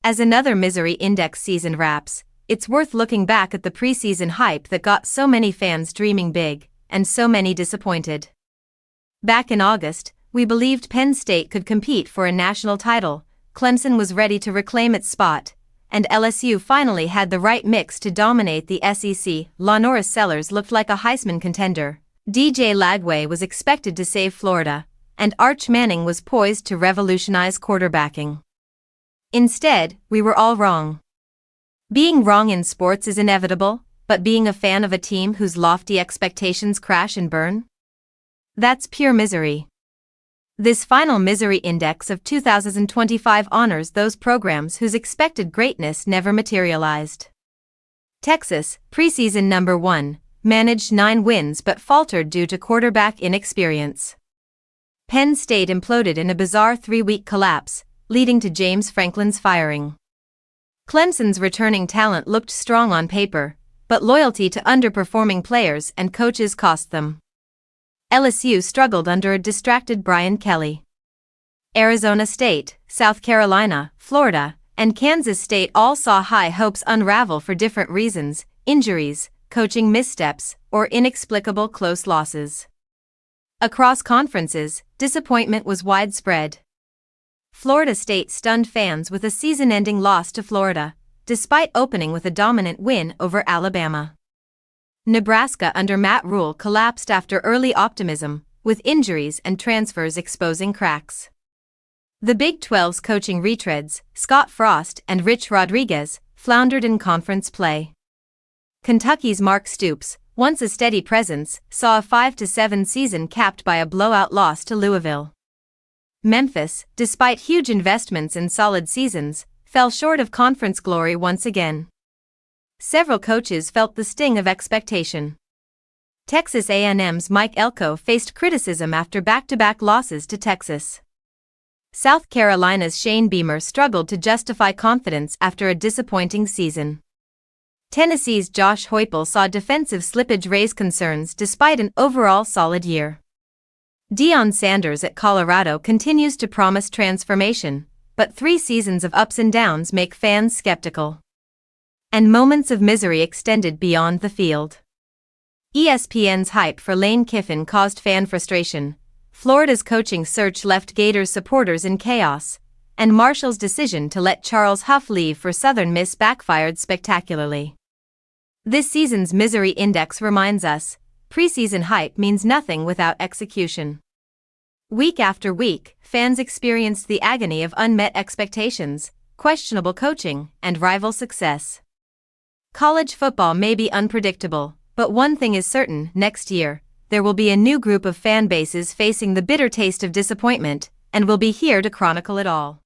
As another misery index season wraps, it's worth looking back at the preseason hype that got so many fans dreaming big, and so many disappointed. Back in August, we believed Penn State could compete for a national title, Clemson was ready to reclaim its spot, and LSU finally had the right mix to dominate the SEC. Norris Sellers looked like a Heisman contender, DJ Lagway was expected to save Florida, and Arch Manning was poised to revolutionize quarterbacking. Instead, we were all wrong. Being wrong in sports is inevitable, but being a fan of a team whose lofty expectations crash and burn? That's pure misery. This final misery index of 2025 honors those programs whose expected greatness never materialized. Texas, preseason number 1, managed 9 wins but faltered due to quarterback inexperience. Penn State imploded in a bizarre 3-week collapse, leading to James Franklin's firing. Clemson's returning talent looked strong on paper, but loyalty to underperforming players and coaches cost them. LSU struggled under a distracted Brian Kelly. Arizona State, South Carolina, Florida, and Kansas State all saw high hopes unravel for different reasons: injuries, coaching missteps, or inexplicable close losses. Across conferences, disappointment was widespread. Florida State stunned fans with a season-ending loss to Florida, despite opening with a dominant win over Alabama. Nebraska under Matt Rule collapsed after early optimism, with injuries and transfers exposing cracks. The Big 12's coaching retreads, Scott Frost and Rich Rodriguez, floundered in conference play. Kentucky's Mark Stoops, once a steady presence, saw a 5-7 season capped by a blowout loss to Louisville. Memphis, despite huge investments in solid seasons, fell short of conference glory once again. Several coaches felt the sting of expectation. Texas A&M's Mike Elko faced criticism after back-to-back losses to Texas. South Carolina's Shane Beamer struggled to justify confidence after a disappointing season. Tennessee's Josh Heupel saw defensive slippage raise concerns despite an overall solid year. Deion Sanders at Colorado continues to promise transformation, but 3 seasons of ups and downs make fans skeptical. And moments of misery extended beyond the field. ESPN's hype for Lane Kiffin caused fan frustration, Florida's coaching search left Gators supporters in chaos, and Marshall's decision to let Charles Huff leave for Southern Miss backfired spectacularly. This season's misery index reminds us, preseason hype means nothing without execution. Week after week, fans experienced the agony of unmet expectations, questionable coaching, and rival success. College football may be unpredictable, but one thing is certain: next year, there will be a new group of fan bases facing the bitter taste of disappointment, and we'll be here to chronicle it all.